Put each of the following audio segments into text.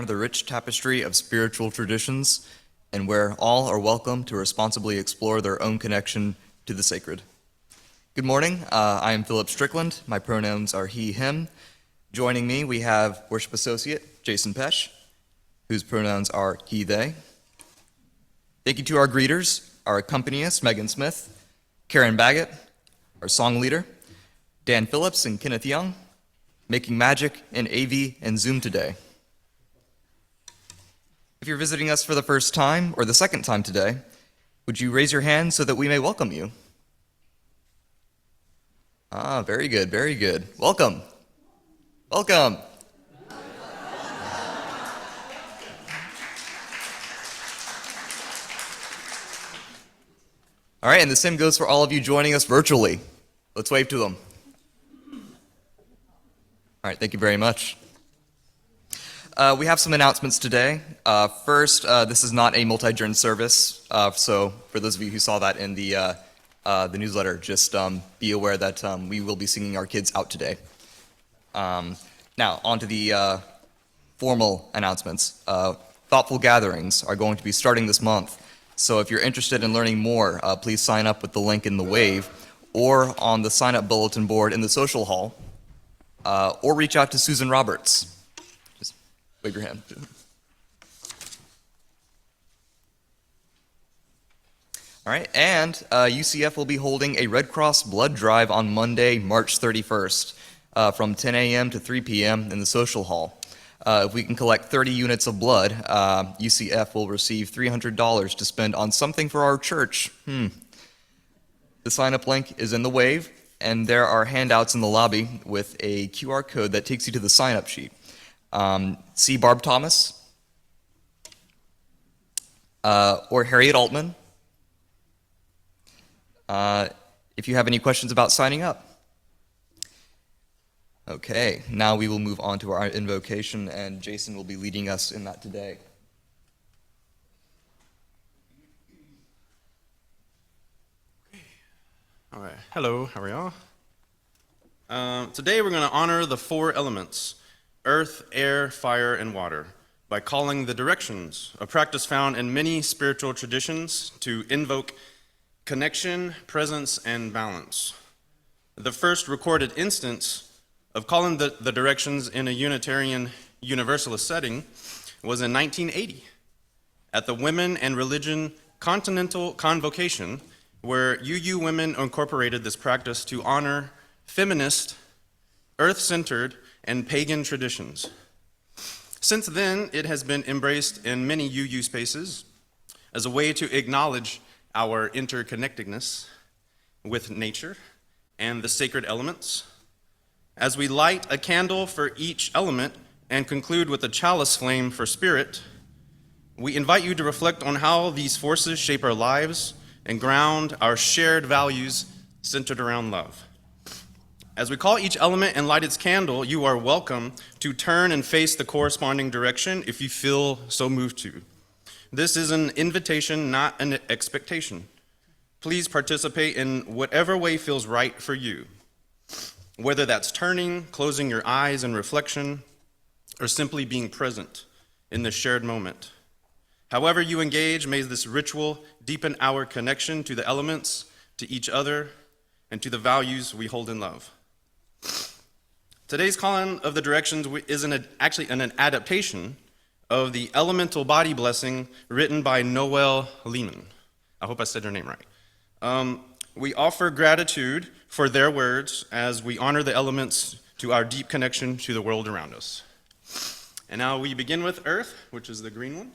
The rich tapestry of spiritual traditions, and where all are welcome to responsibly explore their own connection to the sacred. Good morning, I am Philip Strickland. My pronouns are he, him. Joining me, we have Worship Associate Jason Pesch, whose pronouns are he, they. Thank you to our greeters, our accompanyists, Megan Smith, Karen Baggett, our song leader, Dan Phillips and Kenneth Young, making magic in AV and Zoom today. If you're visiting us for the first time or the second time today, would you raise your hand so that we may welcome you? Very good, very good. Welcome. Welcome. All right, and the same goes for all of you joining us virtually. Let's wave to them. All right, thank you very much. We have some announcements today. First, this is not a multi-journ service, so for those of you who saw that in the newsletter, just be aware that we will be singing our kids out today. Now, on to the formal announcements. Thoughtful gatherings are going to be starting this month, so if you're interested in learning more, please sign up with the link in the wave or on the sign-up bulletin board in the social hall, or reach out to Susan Roberts. Wave your hand. All right, and UCF will be holding a Red Cross blood drive on Monday, March 31st, from 10 a.m. to 3 p.m. in the social hall. If we can collect 30 units of blood, UCF will receive $300 to spend on something for our church. The sign-up link is in the wave, and there are handouts in the lobby with a QR code that takes you to the sign-up sheet. See Barb Thomas or Harriet Altman if you have any questions about signing up. Okay, now we will move on to our invocation, and Jason will be leading us in that today. All right, hello, how are y'all? Today we're going to honor the four elements: earth, air, fire, and water, by calling the directions, a practice found in many spiritual traditions to invoke connection, presence, and balance. The first recorded instance of calling the directions in a Unitarian Universalist setting was in 1980 at the Women and Religion Continental Convocation, where UU Women incorporated this practice to honor feminist, earth-centered, and pagan traditions. Since then, it has been embraced in many UU spaces as a way to acknowledge our interconnectedness with nature and the sacred elements. As we light a candle for each element and conclude with a chalice flame for spirit, we invite you to reflect on how these forces shape our lives and ground our shared values centered around love. As we call each element and light its candle, you are welcome to turn and face the corresponding direction if you feel so moved to. This is an invitation, not an expectation. Please participate in whatever way feels right for you, whether that's turning, closing your eyes in reflection, or simply being present in the shared moment. However you engage, may this ritual deepen our connection to the elements, to each other, and to the values we hold in love. Today's calling of the directions is actually an adaptation of the elemental body blessing written by Noel Lehman. I hope I said your name right. We offer gratitude for their words as we honor the elements to our deep connection to the world around us. And now we begin with earth, which is the green one.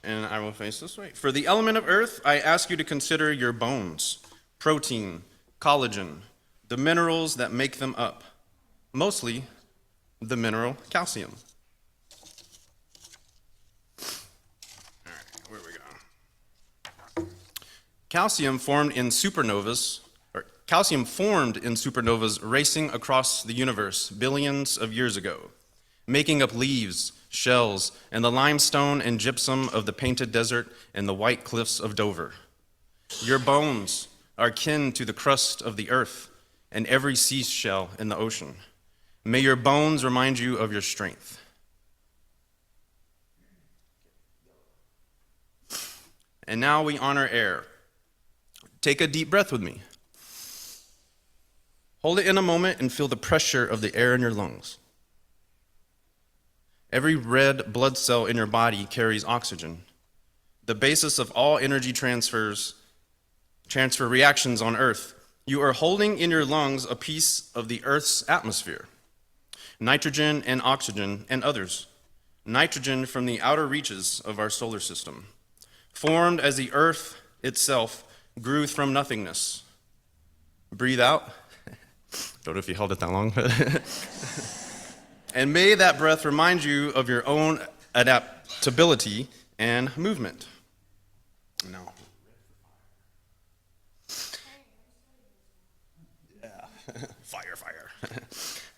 And I will face this way. For the element of earth, I ask you to consider your bones, protein, collagen, the minerals that make them up, mostly the mineral calcium. All right, where we go? Calcium formed in supernovas racing across the universe billions of years ago, making up leaves, shells, and the limestone and gypsum of the Painted Desert and the white cliffs of Dover. Your bones are kin to the crust of the earth and every seashell in the ocean. May your bones remind you of your strength. And now we honor air. Take a deep breath with me. Hold it in a moment and feel the pressure of the air in your lungs. Every red blood cell in your body carries oxygen, the basis of all energy transfer reactions on Earth. You are holding in your lungs a piece of the Earth's atmosphere, nitrogen and oxygen and others. Nitrogen from the outer reaches of our solar system, formed as the Earth itself grew from nothingness. Breathe out. Don't know if you held it that long. And may that breath remind you of your own adaptability and movement. Now. Yeah. Fire.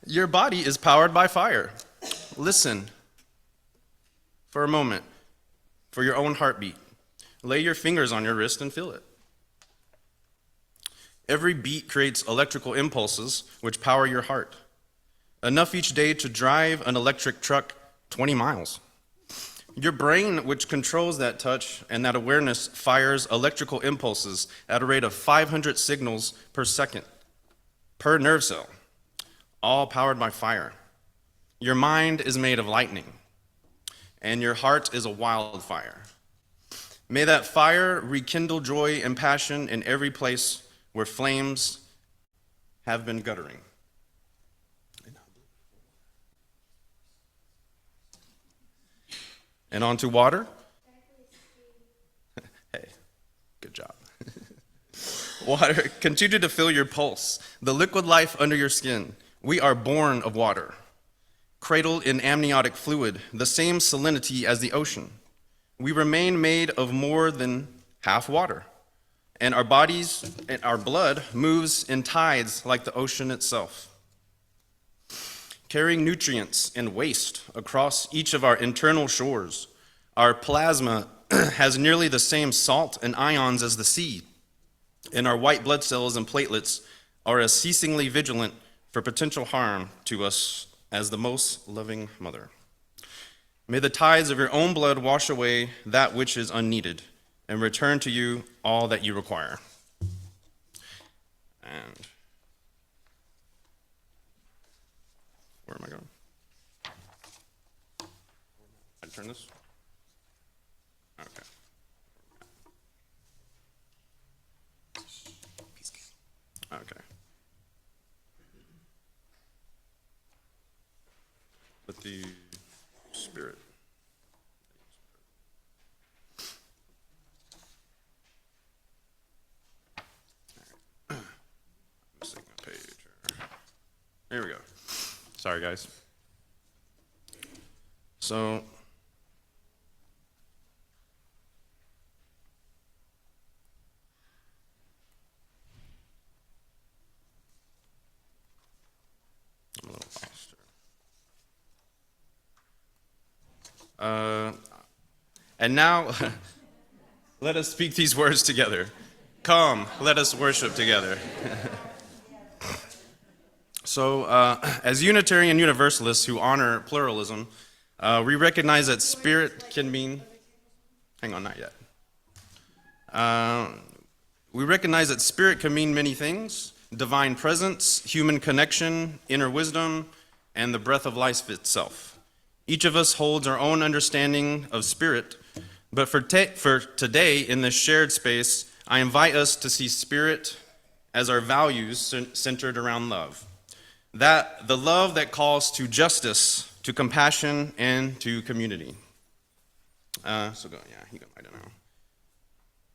Your body is powered by fire. Listen for a moment for your own heartbeat. Lay your fingers on your wrist and feel it. Every beat creates electrical impulses which power your heart. Enough each day to drive an electric truck 20 miles. Your brain, which controls that touch and that awareness, fires electrical impulses at a rate of 500 signals per second, per nerve cell, all powered by fire. Your mind is made of lightning, and your heart is a wildfire. May that fire rekindle joy and passion in every place where flames have been guttering. And onto water. Hey, good job. Water, continue to fill your pulse, the liquid life under your skin. We are born of water, cradled in amniotic fluid, the same salinity as the ocean. We remain made of more than half water, and our bodies and our blood moves in tides like the ocean itself, carrying nutrients and waste across each of our internal shores. Our plasma has nearly the same salt and ions as the sea, and our white blood cells and platelets are as ceasingly vigilant for potential harm to us as the most loving mother. May the tides of your own blood wash away that which is unneeded and return to you all that you require. And where am I going? I turn this? Okay. Okay. With the Spirit. Missing a page. Here we go. Sorry, guys. So, I'm a little lost here. And now, let us speak these words together. Come, let us worship together. So, as Unitarian Universalists who honor pluralism, we recognize that spirit can mean, hang on, not yet. We recognize that spirit can mean many things: divine presence, human connection, inner wisdom, and the breath of life itself. Each of us holds our own understanding of spirit, but for today, in this shared space, I invite us to see spirit as our values centered around love. That the love that calls to justice, to compassion, and to community. I don't know.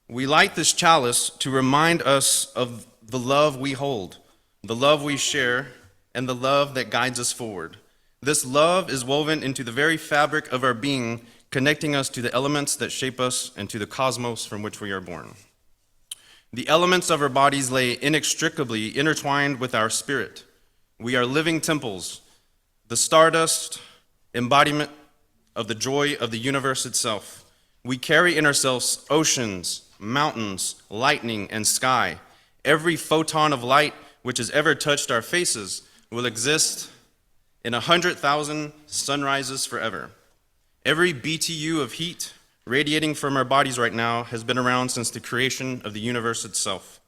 We light this chalice to remind us of the love we hold, the love we share, and the love that guides us forward. This love is woven into the very fabric of our being, connecting us to the elements that shape us and to the cosmos from which we are born. The elements of our bodies lay inextricably intertwined with our spirit. We are living temples, the stardust embodiment of the joy of the universe itself. We carry in ourselves oceans, mountains, lightning, and sky. Every photon of light which has ever touched our faces will exist in 100,000 sunrises forever. Every BTU of heat radiating from our bodies right now has been around since the creation of the universe itself.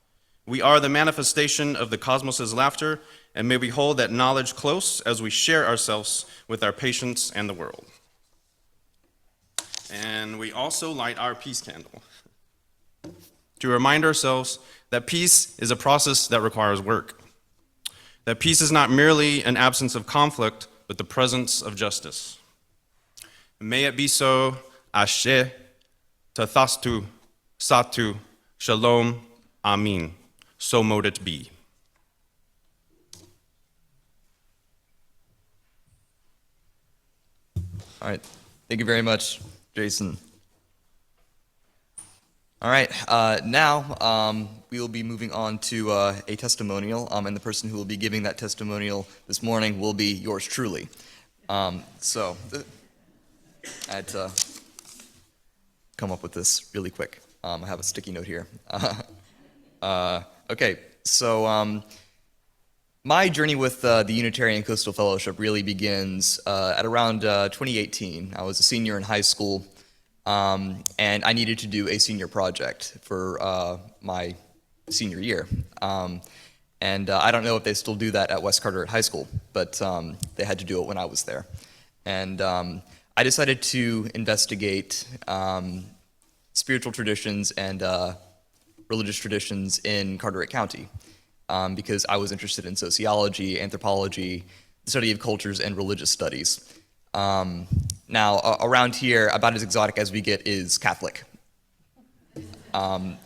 We are the manifestation of the cosmos's laughter, and may we hold that knowledge close as we share ourselves with our patients and the world. And we also light our peace candle to remind ourselves that peace is a process that requires work. That peace is not merely an absence of conflict, but the presence of justice. May it be so, Ashe, Tathastu, Satu, Shalom, Amin. So mote it be. All right. Thank you very much, Jason. All right. Now we will be moving on to a testimonial, and the person who will be giving that testimonial this morning will be yours truly. I had to come up with this really quick. I have a sticky note here. Okay, so my journey with the Unitarian Coastal Fellowship really begins at around 2018. I was a senior in high school, and I needed to do a senior project for my senior year. And I don't know if they still do that at West Carteret High School, but they had to do it when I was there. And I decided to investigate spiritual traditions and religious traditions in Carteret County because I was interested in sociology, anthropology, the study of cultures, and religious studies. Now, around here, about as exotic as we get is Catholic. It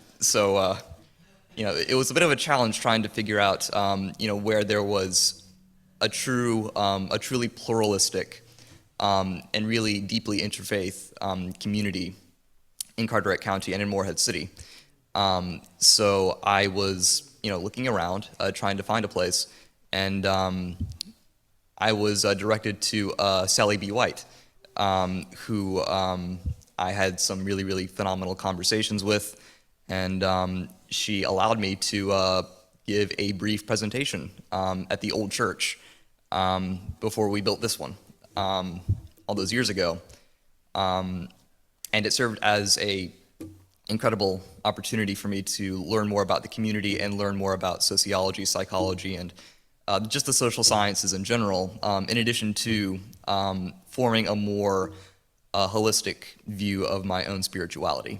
was a bit of a challenge trying to figure out, where there was a truly pluralistic and really deeply interfaith community in Carteret County and in Morehead City. So I was, looking around, trying to find a place, and I was directed to Sally B. White, who I had some really, really phenomenal conversations with, and she allowed me to give a brief presentation at the old church before we built this one all those years ago. And it served as a incredible opportunity for me to learn more about the community and learn more about sociology, psychology, and just the social sciences in general, in addition to forming a more holistic view of my own spirituality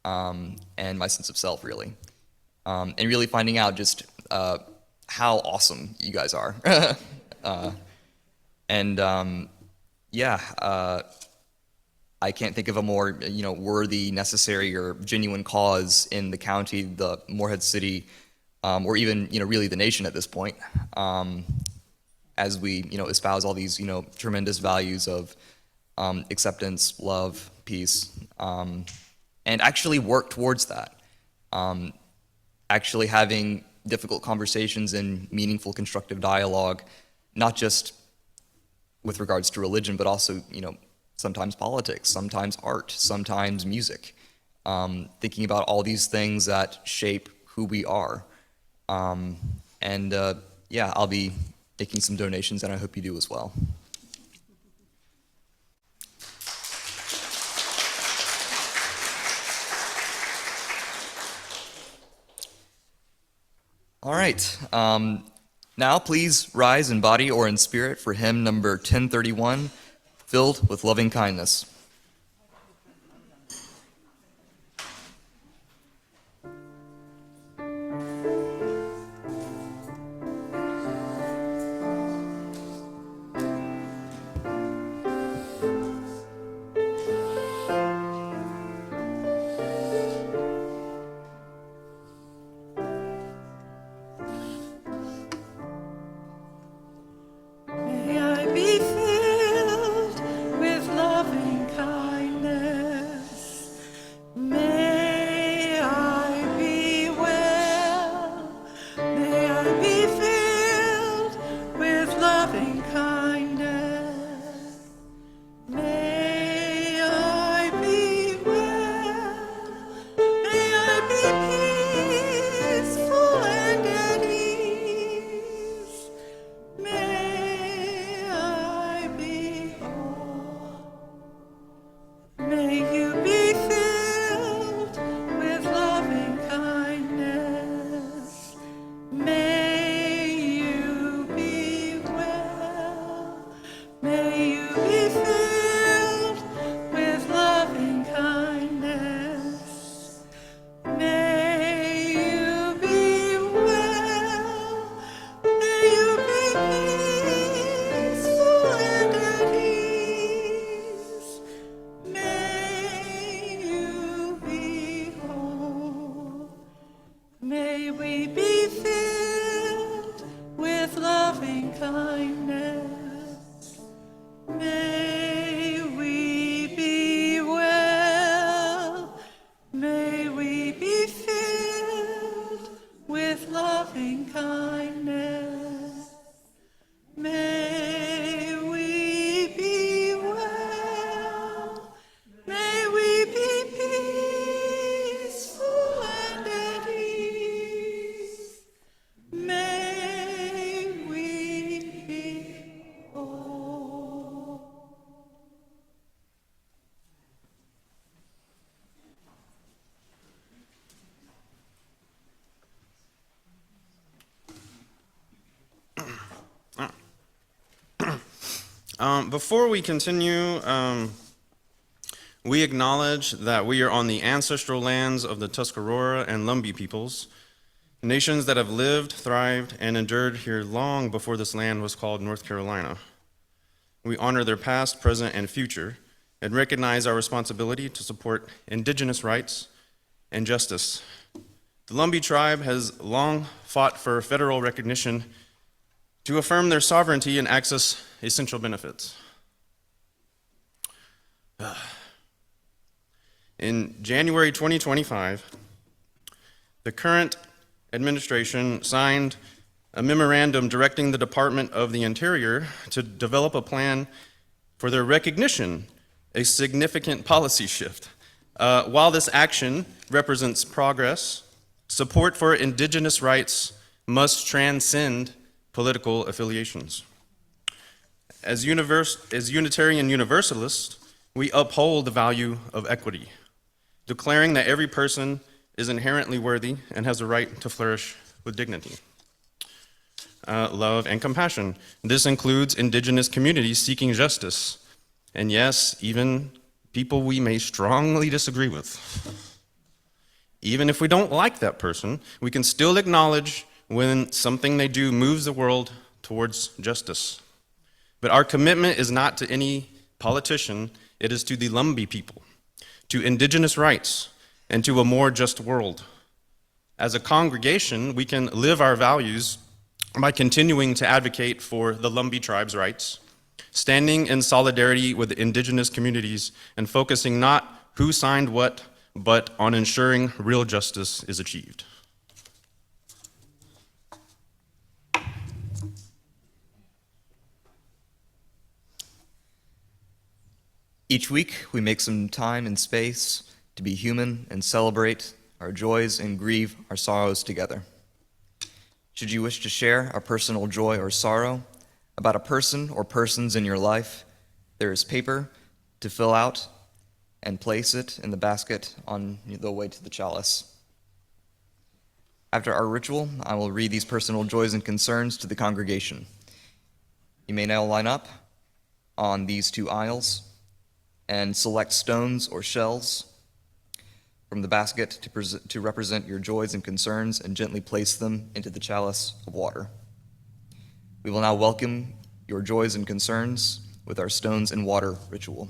and my sense of self, really. And really finding out just how awesome you guys are. I can't think of a more, worthy, necessary, or genuine cause in the county, the Morehead City, or even, really the nation at this point, as we, espouse all these, tremendous values of acceptance, love, peace, and actually work towards that. Actually having difficult conversations and meaningful, constructive dialogue, not just with regards to religion, but also, sometimes politics, sometimes art, sometimes music. Thinking about all these things that shape who we are. I'll be making some donations, and I hope you do as well. All right. Now please rise in body or in spirit for hymn number 1031, Filled with Loving Kindness. May I be filled with loving Before we continue, we acknowledge that we are on the ancestral lands of the Tuscarora and Lumbee peoples, nations that have lived, thrived, and endured here long before this land was called North Carolina. We honor their past, present, and future, and recognize our responsibility to support indigenous rights and justice. The Lumbee tribe has long fought for federal recognition to affirm their sovereignty and access essential benefits. In January 2025, the current administration signed a memorandum directing the Department of the Interior to develop a plan for their recognition, a significant policy shift. While this action represents progress, support for indigenous rights must transcend political affiliations. As Unitarian Universalists, we uphold the value of equity, declaring that every person is inherently worthy and has a right to flourish with dignity. Love and compassion. This includes indigenous communities seeking justice, and yes, even people we may strongly disagree with. Even if we don't like that person, we can still acknowledge when something they do moves the world towards justice. But our commitment is not to any politician, it is to the Lumbee people, to indigenous rights, and to a more just world. As a congregation, we can live our values by continuing to advocate for the Lumbee tribe's rights, standing in solidarity with the indigenous communities, and focusing not who signed what, but on ensuring real justice is achieved. Each week, we make some time and space to be human and celebrate our joys and grieve our sorrows together. Should you wish to share a personal joy or sorrow about a person or persons in your life, there is paper to fill out and place it in the basket on the way to the chalice. After our ritual, I will read these personal joys and concerns to the congregation. You may now line up on these two aisles and select stones or shells from the basket to represent your joys and concerns and gently place them into the chalice of water. We will now welcome your joys and concerns with our stones and water ritual.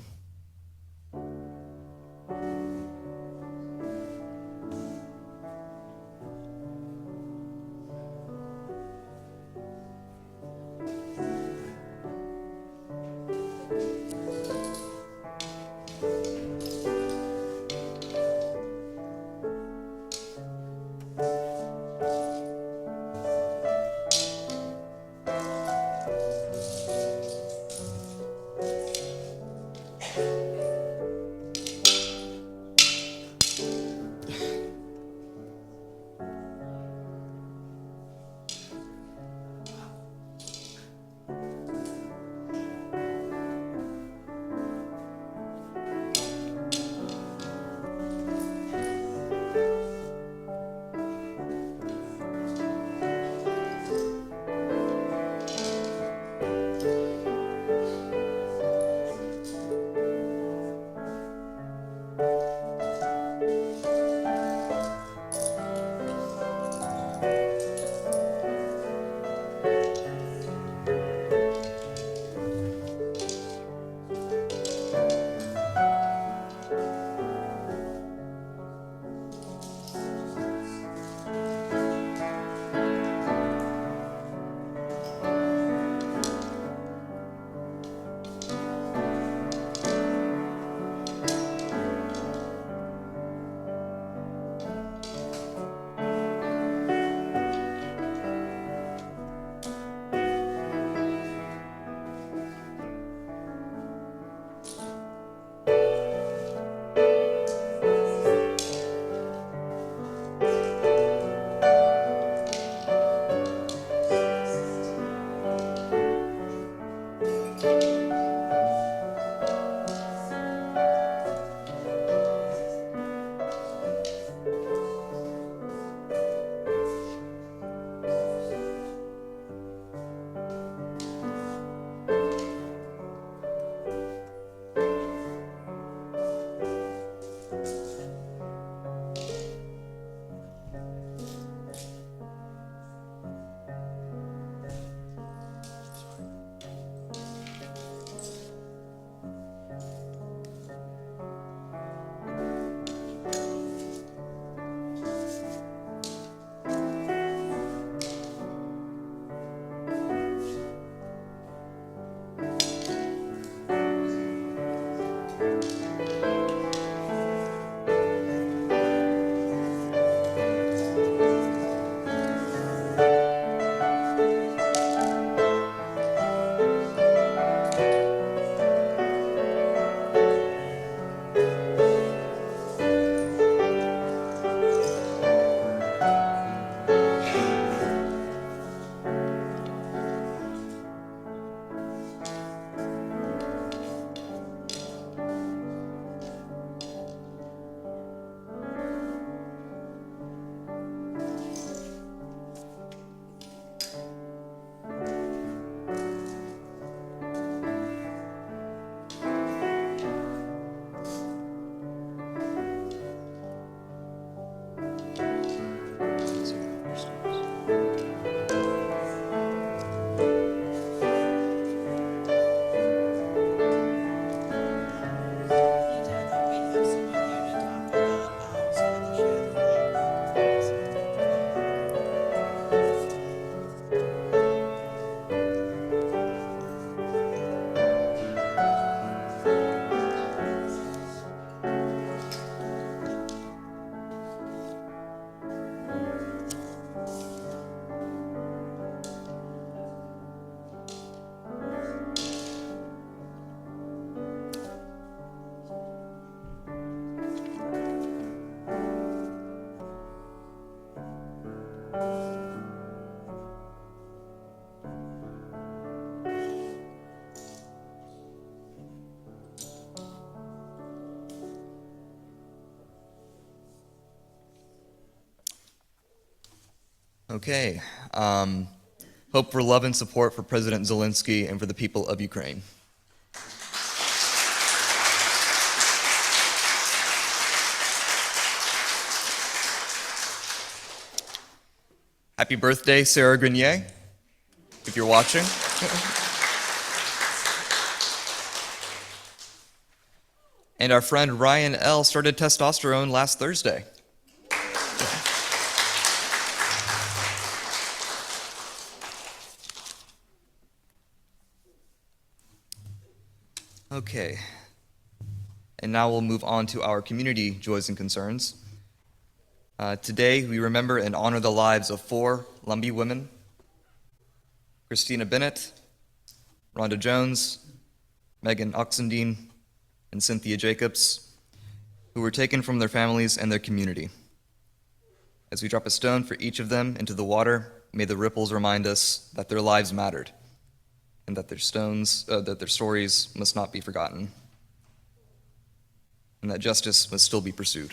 Okay. Hope for love and support for President Zelensky and for the people of Ukraine. Happy birthday, Sarah Grenier, if you're watching. And our friend Ryan L. started testosterone last Thursday. Okay. And now we'll move on to our community joys and concerns. Today, we remember and honor the lives of 4 Lumbee women: Christina Bennett, Rhonda Jones, Megan Oxendine, and Cynthia Jacobs, who were taken from their families and their community. As we drop a stone for each of them into the water, may the ripples remind us that their lives mattered and that their stories must not be forgotten, and that justice must still be pursued.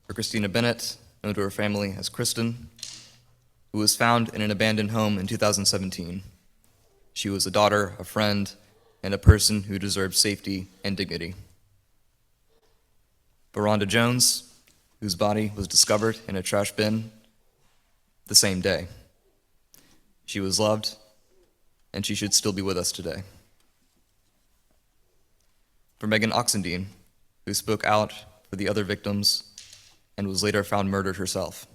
For Christina Bennett, known to her family as Kristen, who was found in an abandoned home in 2017. She was a daughter, a friend, and a person who deserved safety and dignity. For Rhonda Jones, whose body was discovered in a trash bin the same day. She was loved, and she should still be with us today. For Megan Oxendine, who spoke out for the other victims and was later found murdered herself.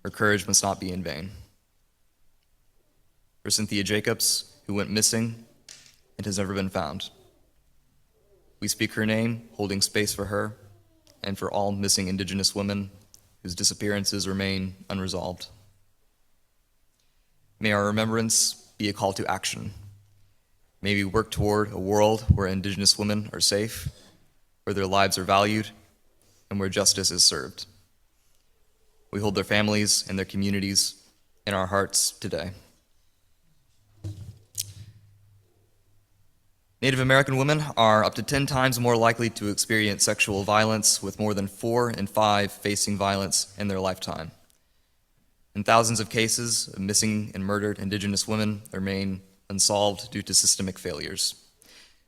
Her courage must not be in vain. For Cynthia Jacobs, who went missing and has never been found. We speak her name, holding space for her and for all missing Indigenous women whose disappearances remain unresolved. May our remembrance be a call to action. May we work toward a world where Indigenous women are safe, where their lives are valued, and where justice is served. We hold their families and their communities in our hearts today. Native American women are up to 10 times more likely to experience sexual violence, with more than 4 in 5 facing violence in their lifetime. And thousands of cases of missing and murdered Indigenous women remain unsolved due to systemic failures.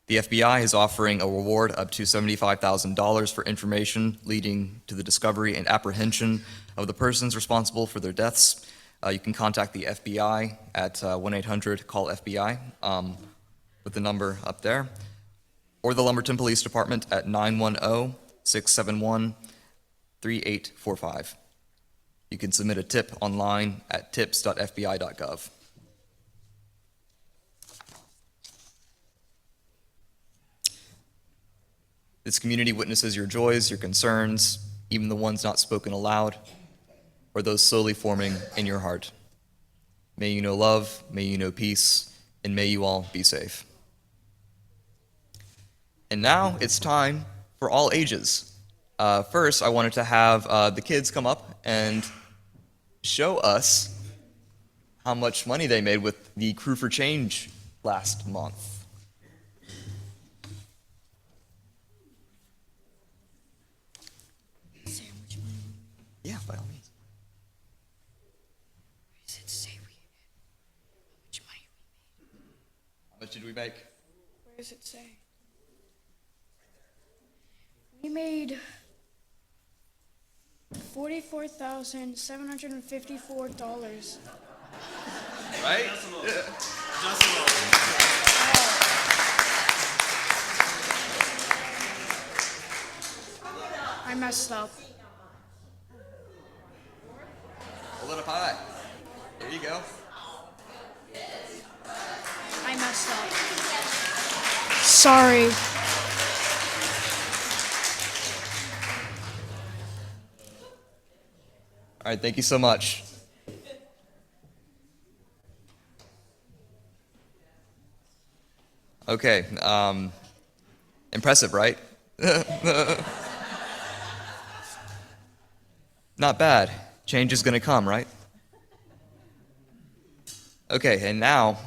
The FBI is offering a reward up to $75,000 for information leading to the discovery and apprehension of the persons responsible for their deaths. You can contact the FBI at 1-800-CALL-FBI with the number up there, or the Lumberton Police Department at 910-671-3845. You can submit a tip online at tips.fbi.gov. This community witnesses your joys, your concerns, even the ones not spoken aloud, or those slowly forming in your heart. May you know love, may you know peace, and may you all be safe. And now it's time for all ages. First, I wanted to have the kids come up and show us how much money they made with the Crew for Change last month. Yeah, by all means. Where does it say how much money we made? How much did we make? Where does it say? We made $44,754. Right? I messed up. Hold it up high. There you go. I messed up. Sorry. All right, thank you so much. Okay, impressive, right? Not bad. Change is gonna come, right? Okay, and now,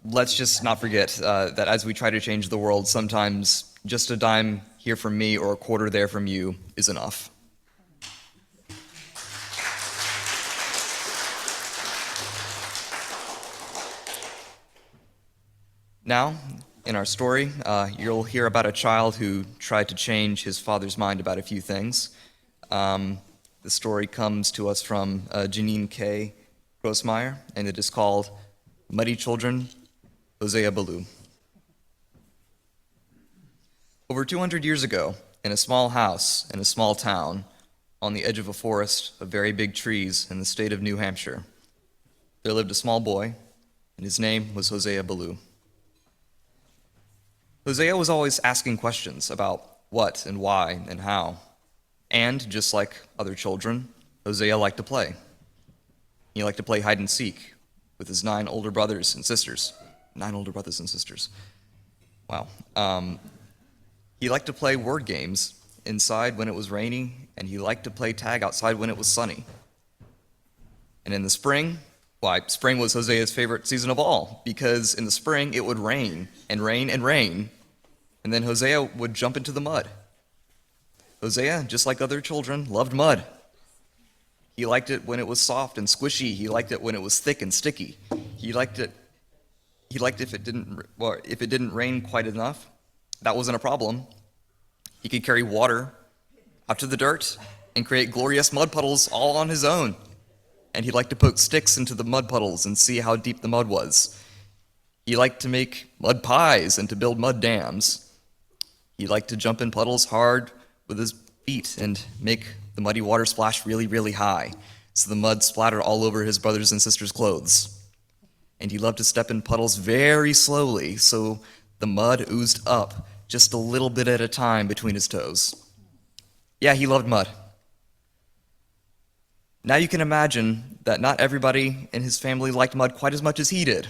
let's just not forget that as we try to change the world, sometimes just a dime here from me or a quarter there from you is enough. Now, in our story, you'll hear about a child who tried to change his father's mind about a few things. The story comes to us from Janine K. Grossmeyer, and it is called Muddy Children, Hosea Ballou. Over 200 years ago, in a small house in a small town, on the edge of a forest of very big trees in the state of New Hampshire, there lived a small boy, and his name was Hosea Ballou. Hosea was always asking questions about what and why and how. And, just like other children, Hosea liked to play. He liked to play hide and seek with his 9 older brothers and sisters. 9 older brothers and sisters. Wow. He liked to play word games inside when it was rainy, and he liked to play tag outside when it was sunny. And in the spring, spring was Hosea's favorite season of all, because in the spring it would rain and rain and rain, and then Hosea would jump into the mud. Hosea, just like other children, loved mud. He liked it when it was soft and squishy. He liked it when it was thick and sticky. He liked if it didn't rain quite enough. That wasn't a problem. He could carry water out to the dirt and create glorious mud puddles all on his own. And he liked to poke sticks into the mud puddles and see how deep the mud was. He liked to make mud pies and to build mud dams. He liked to jump in puddles hard with his feet and make the muddy water splash really, really high, so the mud splattered all over his brothers and sisters' clothes. And he loved to step in puddles very slowly, so the mud oozed up just a little bit at a time between his toes. Yeah, he loved mud. Now you can imagine that not everybody in his family liked mud quite as much as he did.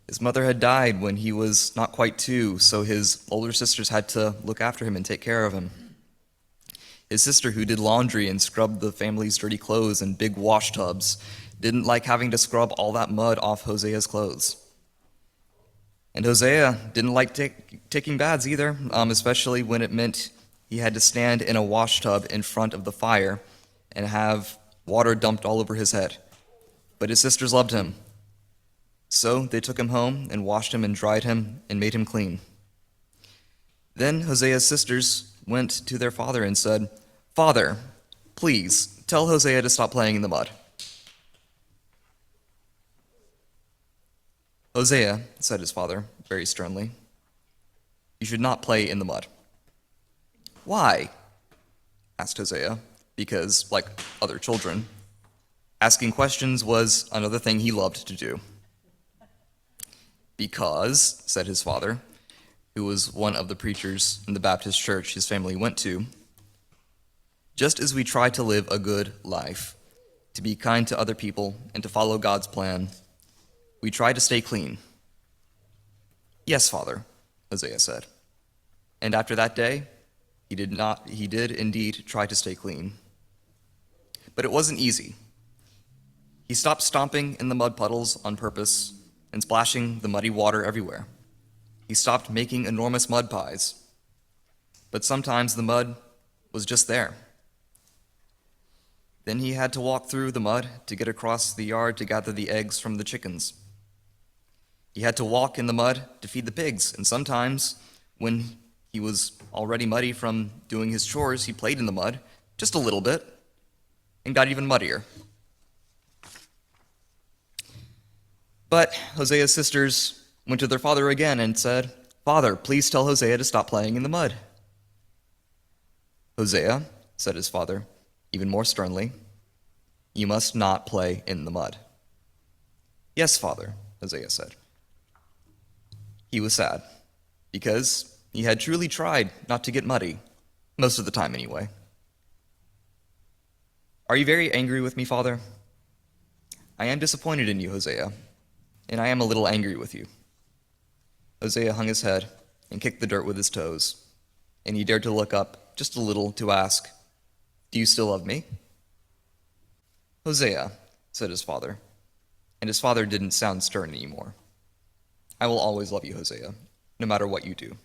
His mother had died when he was not quite 2, so his older sisters had to look after him and take care of him. His sister, who did laundry and scrubbed the family's dirty clothes in big wash tubs, didn't like having to scrub all that mud off Hosea's clothes. And Hosea didn't like taking baths either, especially when it meant he had to stand in a wash tub in front of the fire and have water dumped all over his head. But his sisters loved him. So they took him home and washed him and dried him and made him clean. Then Hosea's sisters went to their father and said, "Father, please tell Hosea to stop playing in the mud." "Hosea," said his father very sternly, "you should not play in the mud." "Why?" asked Hosea, because, like other children, asking questions was another thing he loved to do. "Because," said his father, who was one of the preachers in the Baptist church his family went to, "just as we try to live a good life, to be kind to other people, and to follow God's plan, we try to stay clean." "Yes, Father," Hosea said. And after that day, he did indeed try to stay clean. But it wasn't easy. He stopped stomping in the mud puddles on purpose and splashing the muddy water everywhere. He stopped making enormous mud pies. But sometimes the mud was just there. Then he had to walk through the mud to get across the yard to gather the eggs from the chickens. He had to walk in the mud to feed the pigs, and sometimes, when he was already muddy from doing his chores, he played in the mud, just a little bit, and got even muddier. But Hosea's sisters went to their father again and said, "Father, please tell Hosea to stop playing in the mud." "Hosea," said his father, even more sternly, "you must not play in the mud." "Yes, Father," Hosea said. He was sad, because he had truly tried not to get muddy, most of the time anyway. "Are you very angry with me, Father?" "I am disappointed in you, Hosea, and I am a little angry with you." Hosea hung his head and kicked the dirt with his toes, and he dared to look up just a little to ask, "Do you still love me?" "Hosea," said his father, and his father didn't sound stern anymore. "I will always love you, Hosea, no matter what you do."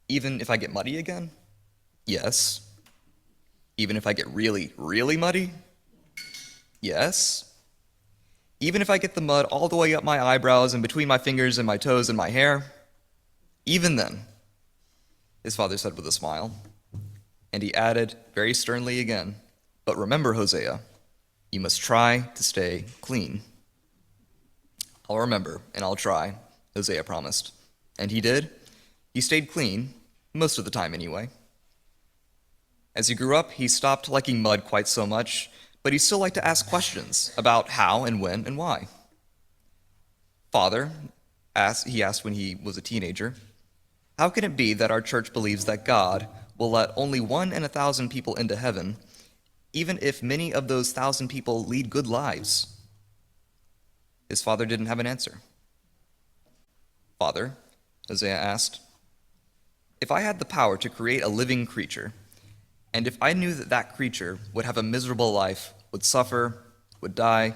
Even if I get muddy again? Yes. Even if I get really, really muddy? Yes. Even if I get the mud all the way up my eyebrows and between my fingers and my toes and my hair? Even then, his father said with a smile. And he added very sternly again, but remember, Hosea, you must try to stay clean. I'll remember, and I'll try, Hosea promised. And he did. He stayed clean, most of the time anyway. As he grew up, he stopped liking mud quite so much, but he still liked to ask questions about how and when and why. Father, he asked when he was a teenager, how can it be that our church believes that God will let only 1 in 1,000 people into heaven, even if many of those 1,000 people lead good lives? His father didn't have an answer. Father, Hosea asked, if I had the power to create a living creature, and if I knew that that creature would have a miserable life, would suffer, would die,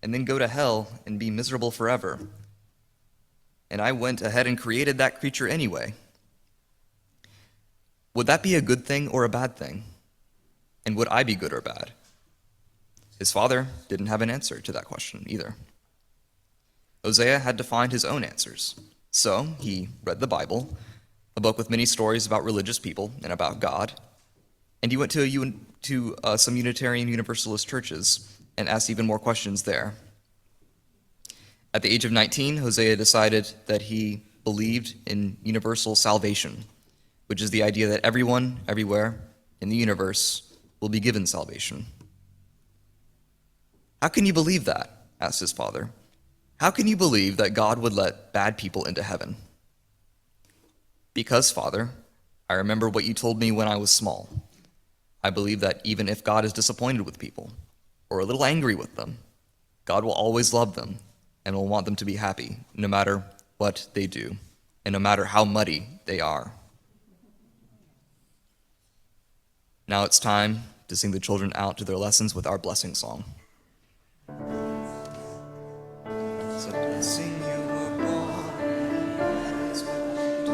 and then go to hell and be miserable forever, and I went ahead and created that creature anyway, would that be a good thing or a bad thing? And would I be good or bad? His father didn't have an answer to that question either. Hosea had to find his own answers. So he read the Bible, a book with many stories about religious people and about God, and he went to some Unitarian Universalist churches and asked even more questions there. At the age of 19, Hosea decided that he believed in universal salvation, which is the idea that everyone, everywhere in the universe will be given salvation. How can you believe that? Asked his father. How can you believe that God would let bad people into heaven? Because, Father, I remember what you told me when I was small. I believe that even if God is disappointed with people, or a little angry with them, God will always love them and will want them to be happy, no matter what they do, and no matter how muddy they are. Now it's time to sing the children out to their lessons with our blessing song. So blessing you were born, that is what you do.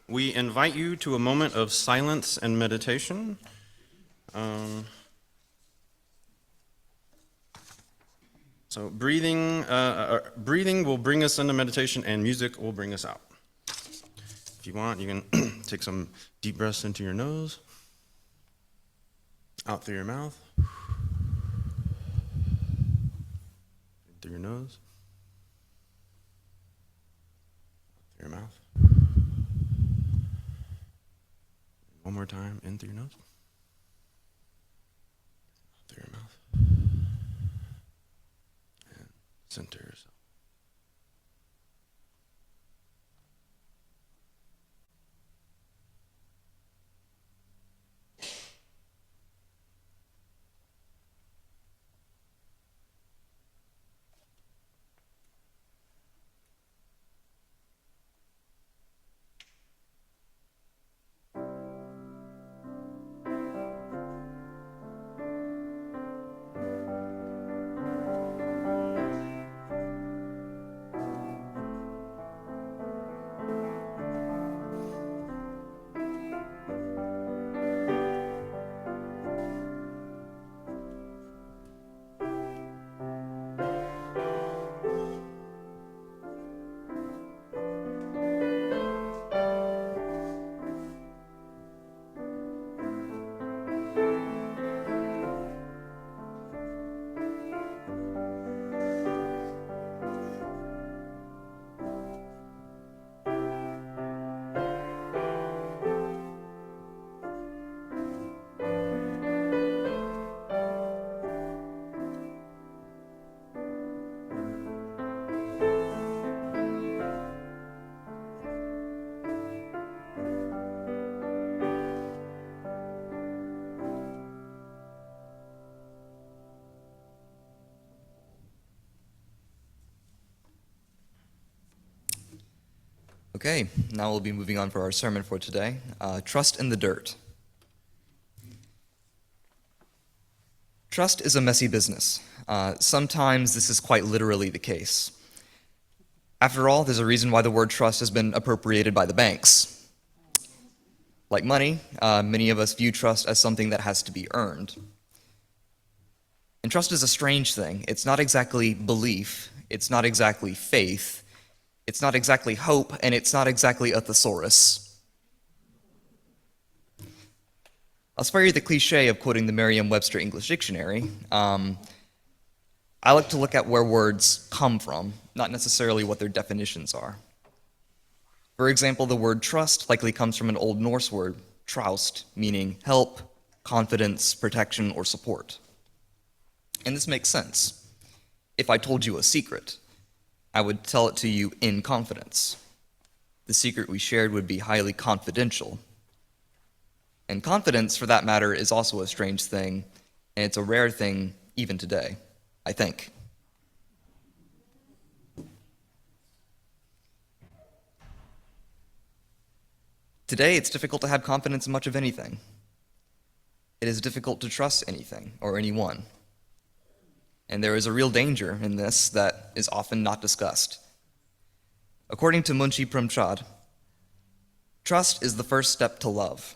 We invite you to a moment of silence and meditation. So breathing will bring us into meditation, and music will bring us out. If you want, you can take some deep breaths into your nose, out through your mouth, through your nose, through your mouth. One more time, in through your nose, out through your mouth, and center yourself. Okay, now we'll be moving on for our sermon for today. Trust in the dirt. Trust is a messy business. Sometimes this is quite literally the case. After all, there's a reason why the word trust has been appropriated by the banks. Like money, many of us view trust as something that has to be earned. And trust is a strange thing. It's not exactly belief, it's not exactly faith, it's not exactly hope, and it's not exactly a thesaurus. I'll spare you the cliche of quoting the Merriam-Webster English Dictionary. I like to look at where words come from, not necessarily what their definitions are. For example, the word trust likely comes from an Old Norse word, traust, meaning help, confidence, protection, or support. And this makes sense. If I told you a secret, I would tell it to you in confidence. The secret we shared would be highly confidential. And confidence, for that matter, is also a strange thing, and it's a rare thing even today, I think. Today, it's difficult to have confidence in much of anything. It is difficult to trust anything or anyone. And there is a real danger in this that is often not discussed. According to Munshi Premchand, trust is the first step to love.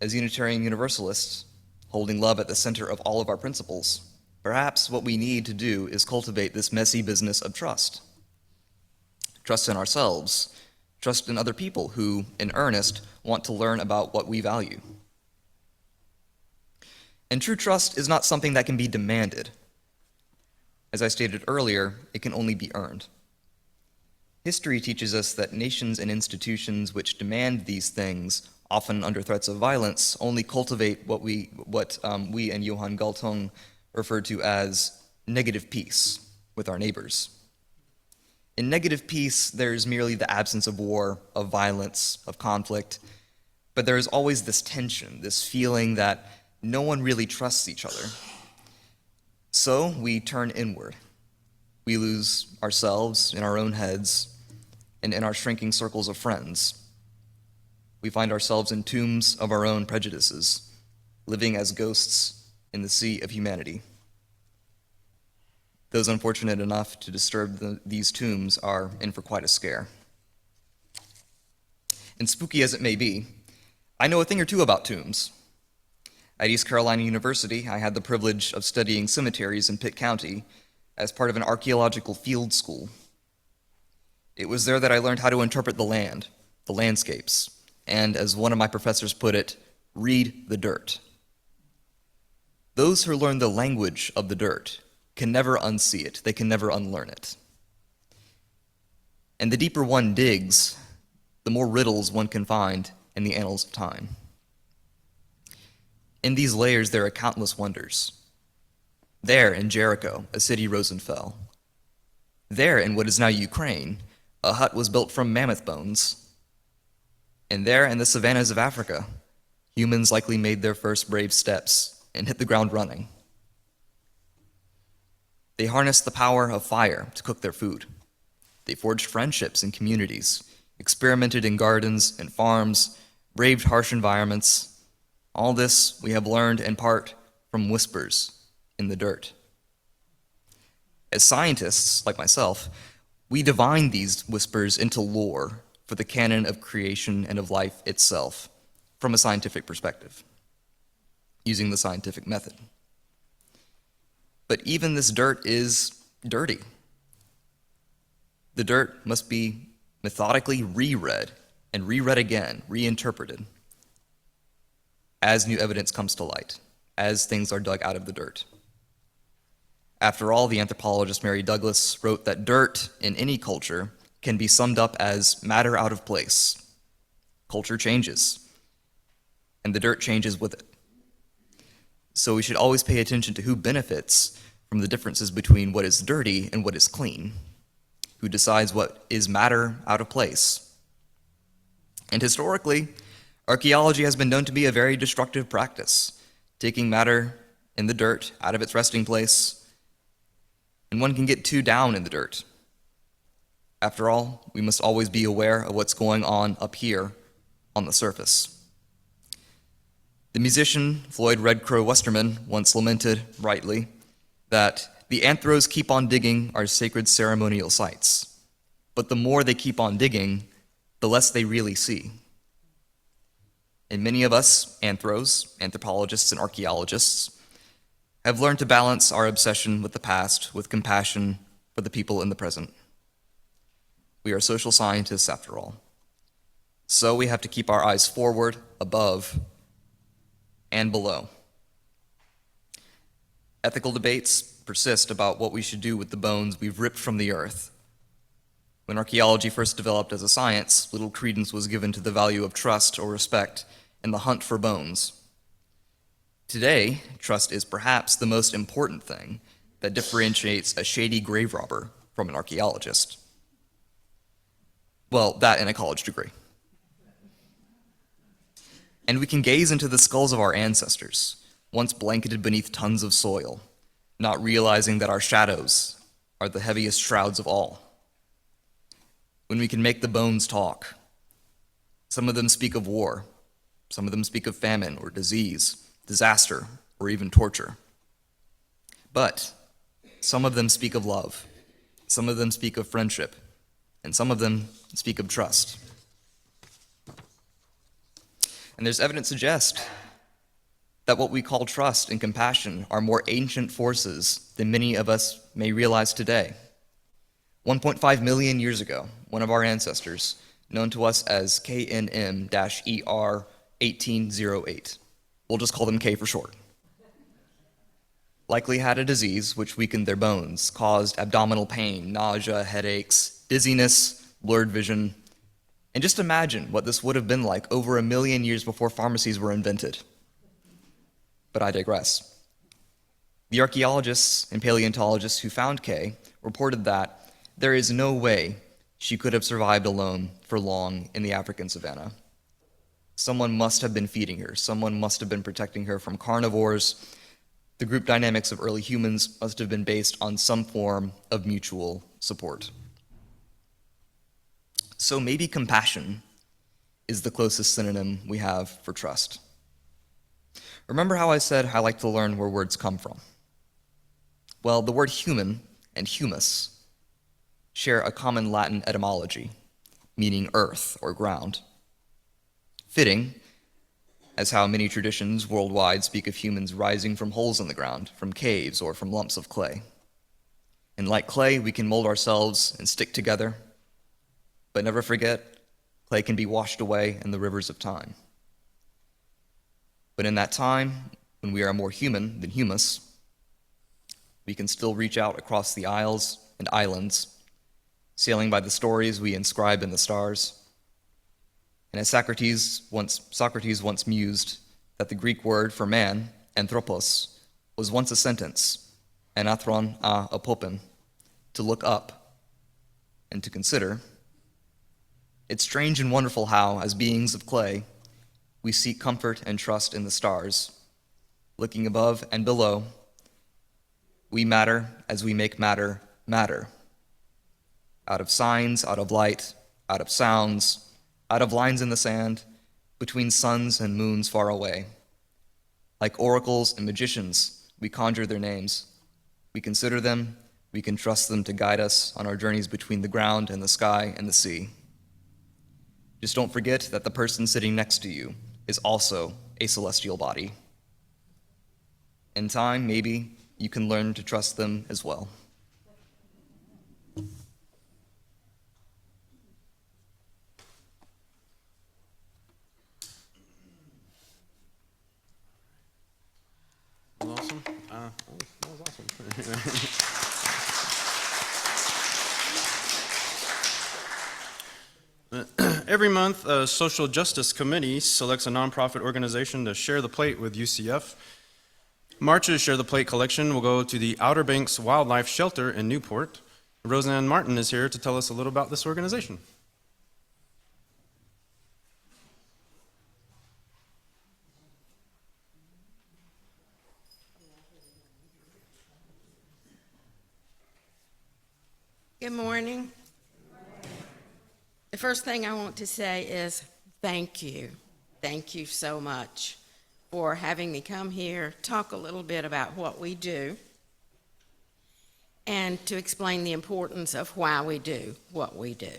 As Unitarian Universalists, holding love at the center of all of our principles, perhaps what we need to do is cultivate this messy business of trust. Trust in ourselves, trust in other people who, in earnest, want to learn about what we value. And true trust is not something that can be demanded. As I stated earlier, it can only be earned. History teaches us that nations and institutions which demand these things, often under threats of violence, only cultivate what we and Johann Galtung referred to as negative peace with our neighbors. In negative peace, there is merely the absence of war, of violence, of conflict, but there is always this tension, this feeling that no one really trusts each other. So we turn inward. We lose ourselves in our own heads and in our shrinking circles of friends. We find ourselves in tombs of our own prejudices, living as ghosts in the sea of humanity. Those unfortunate enough to disturb these tombs are in for quite a scare. And spooky as it may be, I know a thing or two about tombs. At East Carolina University, I had the privilege of studying cemeteries in Pitt County as part of an archaeological field school. It was there that I learned how to interpret the land, the landscapes, and as one of my professors put it, read the dirt. Those who learn the language of the dirt can never unsee it, they can never unlearn it. And the deeper one digs, the more riddles one can find in the annals of time. In these layers, there are countless wonders. There, in Jericho, a city rose and fell. There, in what is now Ukraine, a hut was built from mammoth bones. And there, in the savannas of Africa, humans likely made their first brave steps and hit the ground running. They harnessed the power of fire to cook their food. They forged friendships in communities, experimented in gardens and farms, braved harsh environments. All this we have learned in part from whispers in the dirt. As scientists, like myself, we divine these whispers into lore for the canon of creation and of life itself from a scientific perspective, using the scientific method. But even this dirt is dirty. The dirt must be methodically reread and reread again, reinterpreted, as new evidence comes to light, as things are dug out of the dirt. After all, the anthropologist Mary Douglas wrote that dirt in any culture can be summed up as matter out of place. Culture changes, and the dirt changes with it. So we should always pay attention to who benefits from the differences between what is dirty and what is clean, who decides what is matter out of place. And historically, archaeology has been known to be a very destructive practice, taking matter in the dirt out of its resting place, and one can get too down in the dirt. After all, we must always be aware of what's going on up here on the surface. The musician Floyd Red Crow Westerman once lamented, rightly, that the anthros keep on digging our sacred ceremonial sites, but the more they keep on digging, the less they really see. And many of us, anthros, anthropologists, and archaeologists, have learned to balance our obsession with the past with compassion for the people in the present. We are social scientists after all. So we have to keep our eyes forward, above, and below. Ethical debates persist about what we should do with the bones we've ripped from the earth. When archaeology first developed as a science, little credence was given to the value of trust or respect in the hunt for bones. Today, trust is perhaps the most important thing that differentiates a shady grave robber from an archaeologist. Well, that and a college degree. And we can gaze into the skulls of our ancestors, once blanketed beneath tons of soil, not realizing that our shadows are the heaviest shrouds of all. When we can make the bones talk, some of them speak of war, some of them speak of famine or disease, disaster, or even torture. But some of them speak of love, some of them speak of friendship, and some of them speak of trust. And there's evidence to suggest that what we call trust and compassion are more ancient forces than many of us may realize today. 1.5 million years ago, one of our ancestors, known to us as KNM-ER 1808, we'll just call them K for short, likely had a disease which weakened their bones, caused abdominal pain, nausea, headaches, dizziness, blurred vision. And just imagine what this would have been like over 1 million years before pharmacies were invented. But I digress. The archaeologists and paleontologists who found Kay reported that there is no way she could have survived alone for long in the African savanna. Someone must have been feeding her. Someone must have been protecting her from carnivores. The group dynamics of early humans must have been based on some form of mutual support. So maybe compassion is the closest synonym we have for trust. Remember how I said I like to learn where words come from? Well, the word human and humus share a common Latin etymology, meaning earth or ground. Fitting, as how many traditions worldwide speak of humans rising from holes in the ground, from caves, or from lumps of clay. And like clay, we can mold ourselves and stick together. But never forget, clay can be washed away in the rivers of time. But in that time, when we are more human than humus, we can still reach out across the isles and islands, sailing by the stories we inscribe in the stars. And as Socrates once mused that the Greek word for man, anthropos, was once a sentence, anathron a apopin, to look up and to consider. It's strange and wonderful how, as beings of clay, we seek comfort and trust in the stars. Looking above and below, we matter as we make matter matter. Out of signs, out of light, out of sounds, out of lines in the sand, between suns and moons far away. Like oracles and magicians, we conjure their names. We consider them, we can trust them to guide us on our journeys between the ground and the sky and the sea. Just don't forget that the person sitting next to you is also a celestial body. In time, maybe you can learn to trust them as well. That was awesome. That was awesome. Every month, a social justice committee selects a nonprofit organization to share the plate with UCF. March's Share the Plate collection will go to the Outer Banks Wildlife Shelter in Newport. Roseanne Martin is here to tell us a little about this organization. Good morning. The first thing I want to say is thank you. Thank you so much for having me come here, talk a little bit about what we do, and to explain the importance of why we do what we do,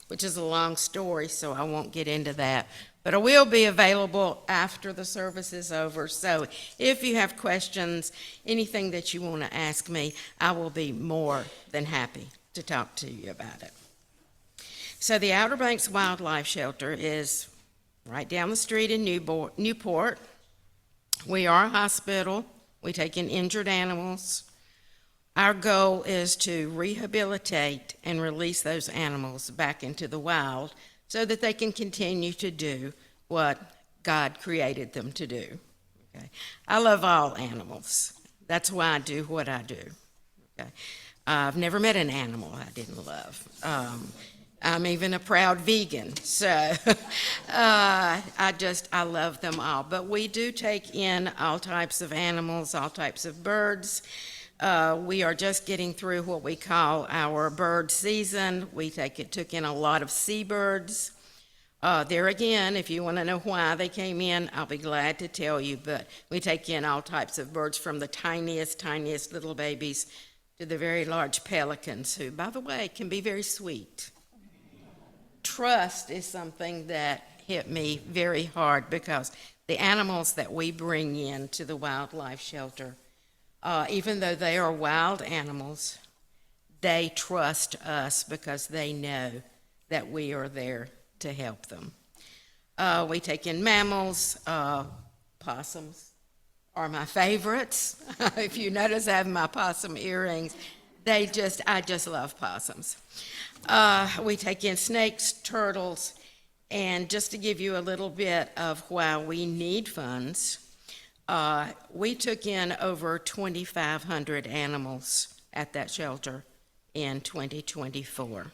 which is a long story, so I won't get into that. But I will be available after the service is over, so if you have questions, anything that you want to ask me, I will be more than happy to talk to you about it. So the Outer Banks Wildlife Shelter is right down the street in Newport. We are a hospital. We take in injured animals. Our goal is to rehabilitate and release those animals back into the wild so that they can continue to do what God created them to do. Okay? I love all animals. That's why I do what I do. Okay? I've never met an animal I didn't love. I'm even a proud vegan, so I love them all. But we do take in all types of animals, all types of birds. We are just getting through what we call our bird season. We took in a lot of seabirds. There again, if you want to know why they came in, I'll be glad to tell you. But we take in all types of birds, from the tiniest little babies to the very large pelicans, who, by the way, can be very sweet. Trust is something that hit me very hard, because the animals that we bring in to the wildlife shelter, even though they are wild animals, they trust us because they know that we are there to help them. We take in mammals. Possums are my favorites. If you notice, I have my possum earrings. I just love possums. We take in snakes, turtles, and just to give you a little bit of why we need funds, we took in over 2,500 animals at that shelter in 2024.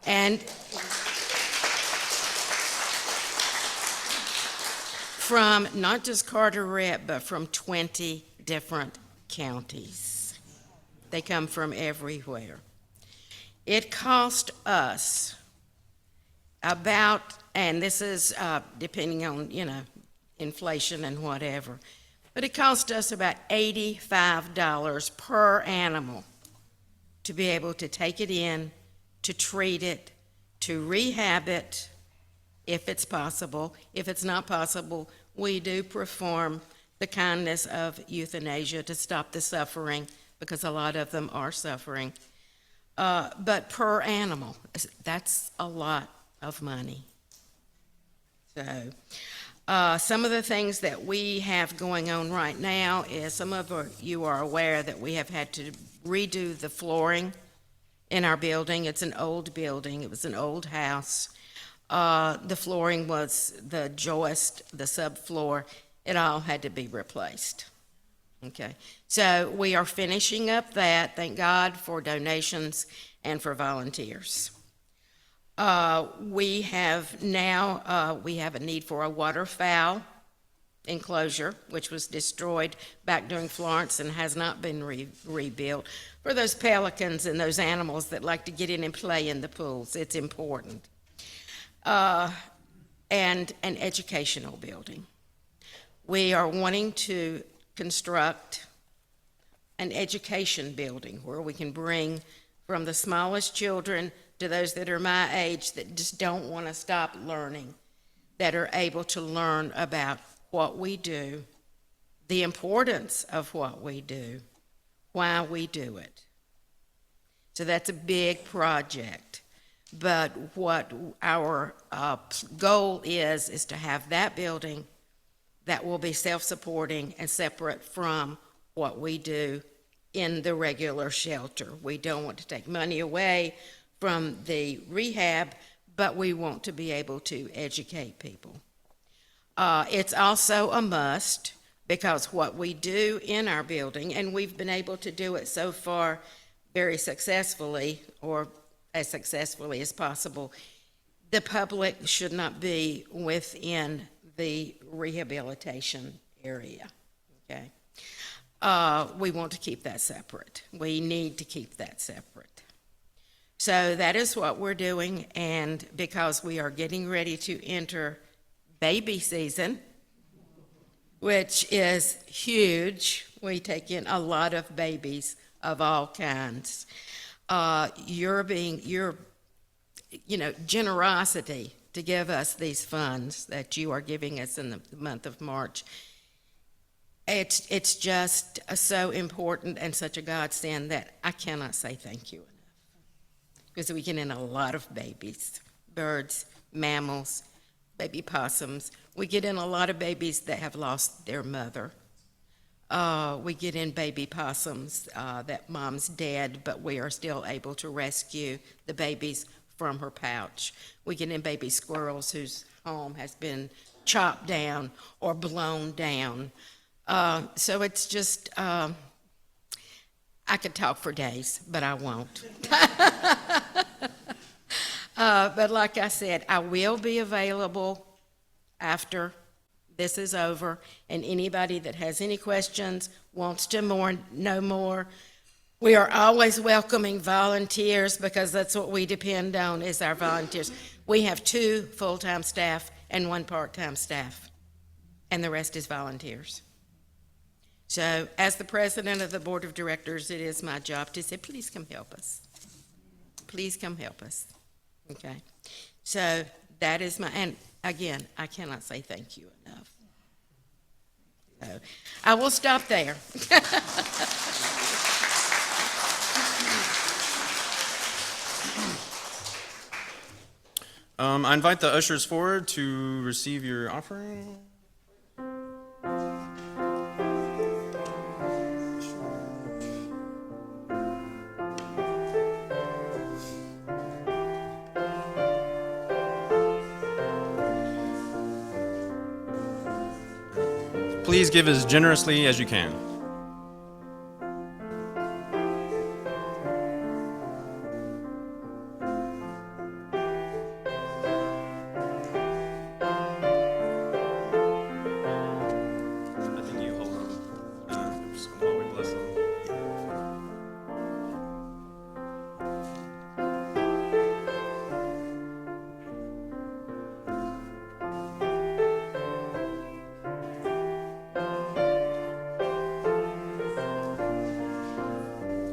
And from not just Carteret, but from 20 different counties. They come from everywhere. It cost us about, and this is depending on, inflation and whatever, but it cost us about $85 per animal to be able to take it in, to treat it, to rehab it, if it's possible. If it's not possible, we do perform the kindness of euthanasia to stop the suffering, because a lot of them are suffering. But per animal, that's a lot of money. So some of the things that we have going on right now is, some of you are aware that we have had to redo the flooring in our building. It's an old building. It was an old house. The flooring was the joist, the subfloor. It all had to be replaced. Okay, so we are finishing up that. Thank God for donations and for volunteers. We have a need for a waterfowl enclosure, which was destroyed back during Florence and has not been rebuilt, for those pelicans and those animals that like to get in and play in the pools. It's important. And an educational building. We are wanting to construct an education building where we can bring from the smallest children to those that are my age that just don't want to stop learning, that are able to learn about what we do, the importance of what we do, why we do it. So that's a big project. But what our goal is to have that building that will be self-supporting and separate from what we do in the regular shelter. We don't want to take money away from the rehab, but we want to be able to educate people. It's also a must, because what we do in our building, and we've been able to do it so far very successfully, or as successfully as possible, the public should not be within the rehabilitation area, okay? We want to keep that separate. We need to keep that separate. So that is what we're doing, and because we are getting ready to enter baby season, which is huge. We take in a lot of babies of all kinds. Your generosity to give us these funds that you are giving us in the month of March, it's just so important and such a godsend that I cannot say thank you enough. Because we get in a lot of babies, birds, mammals, baby possums. We get in a lot of babies that have lost their mother. We get in baby possums that mom's dead, but we are still able to rescue the babies from her pouch. We get in baby squirrels whose home has been chopped down or blown down. So it's just, I could talk for days, but I won't. But like I said, I will be available after this is over, and anybody that has any questions, wants to know more, we are always welcoming volunteers because that's what we depend on is our volunteers. We have 2 full-time staff and 1 part-time staff, and the rest is volunteers. So as the president of the board of directors, it is my job to say, please come help us. Please come help us. Okay? So that is and again, I cannot say thank you enough. So I will stop there. I invite the ushers forward to receive your offering. Please give as generously as you can. I think you hold on. While we bless them.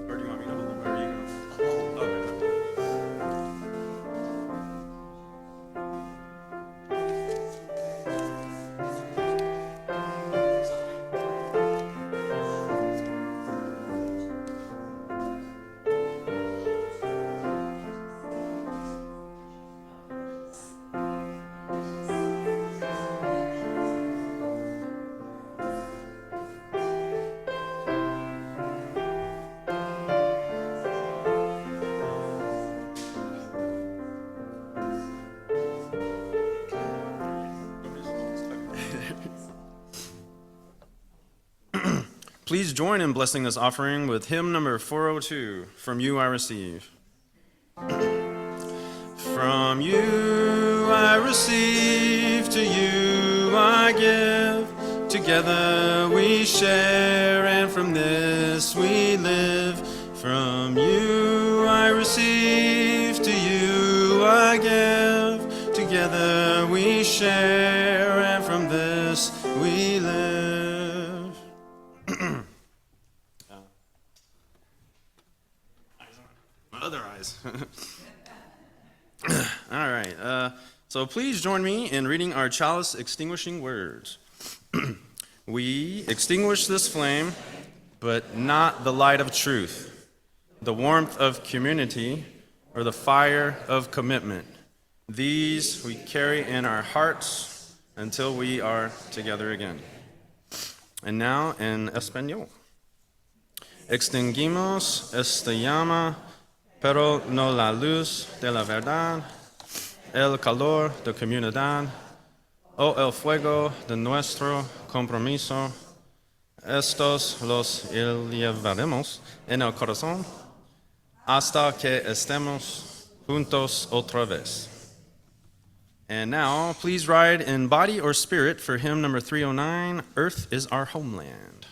Or do you want me to hold them? Or are you going? Okay. Please join in blessing this offering with hymn number 402, From You I Receive. From you I receive, to you I give. Together we share, and from this we live. From you I receive, to you I give. Together we share, and from this we live. My other eyes. All right. So please join me in reading our chalice extinguishing words. We extinguish this flame, but not the light of truth, the warmth of community, or the fire of commitment. These we carry in our hearts until we are together again. And now in Español. Extinguimos esta llama, pero no la luz de la verdad, el calor de comunidad, o el fuego de nuestro compromiso. Estos los llevaremos en el corazón hasta que estemos juntos otra vez. And now, please ride in body or spirit for hymn number 309, Earth is Our Homeland.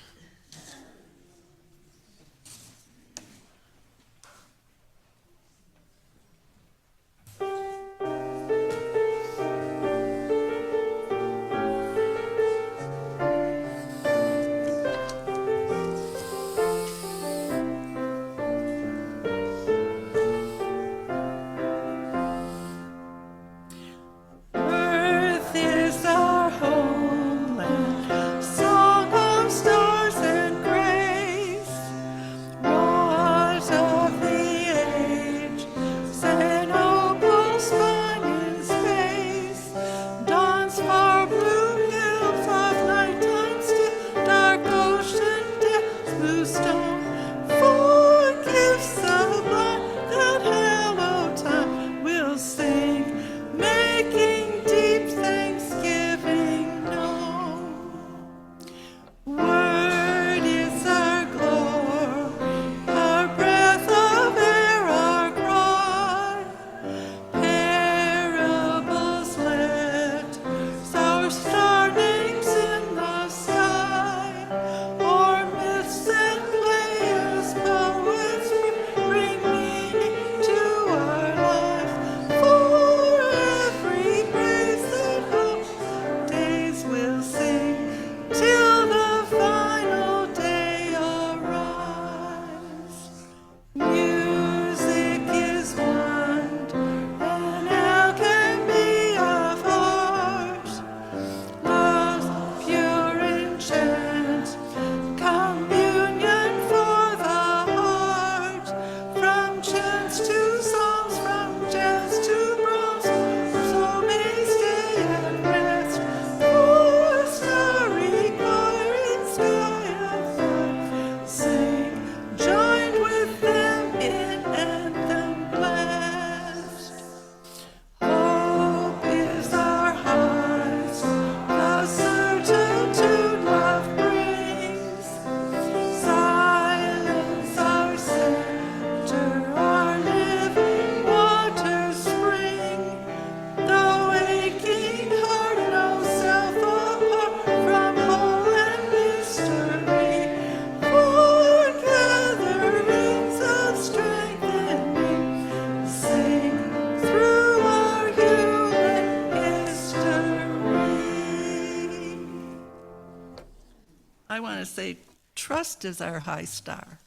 say, trust is our high star.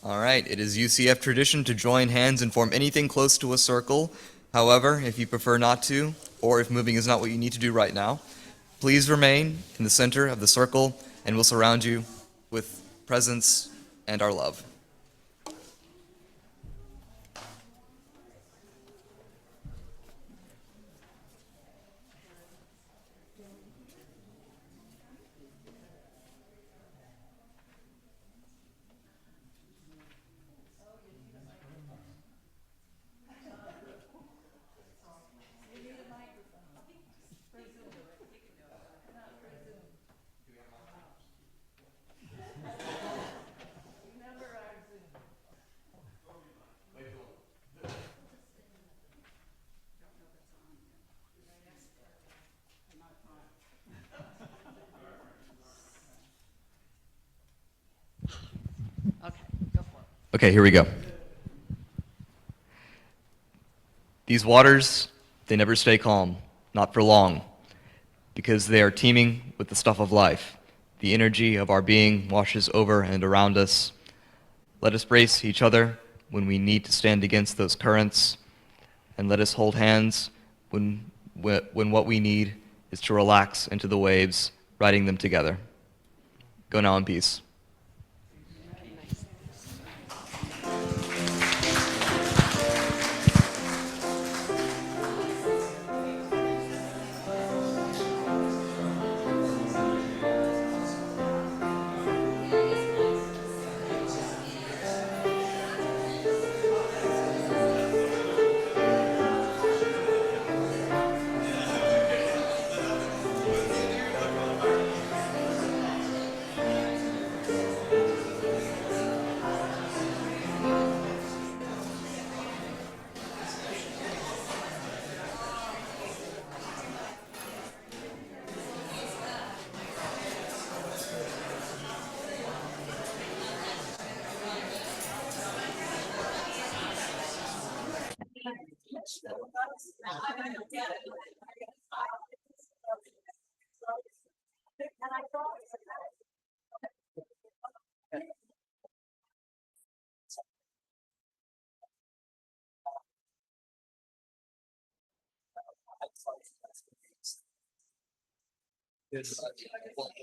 All right, it is UCF tradition to join hands and form anything close to a circle. However, if you prefer not to, or if moving is not what you need to do right now, please remain in the center of the circle and we'll surround you with presence and our love. Okay, here we go. These waters, they never stay calm, not for long, because they are teeming with the stuff of life. The energy of our being washes over and around us. Let us brace each other when we need to stand against those currents, and let us hold hands when what we need is to relax into the waves, riding them together. Go now in peace.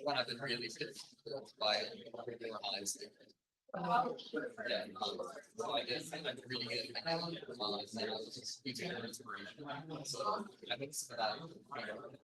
One I've been really by eyes. Yeah, so I guess I'm reading it. Now it's just inspiration. So I think that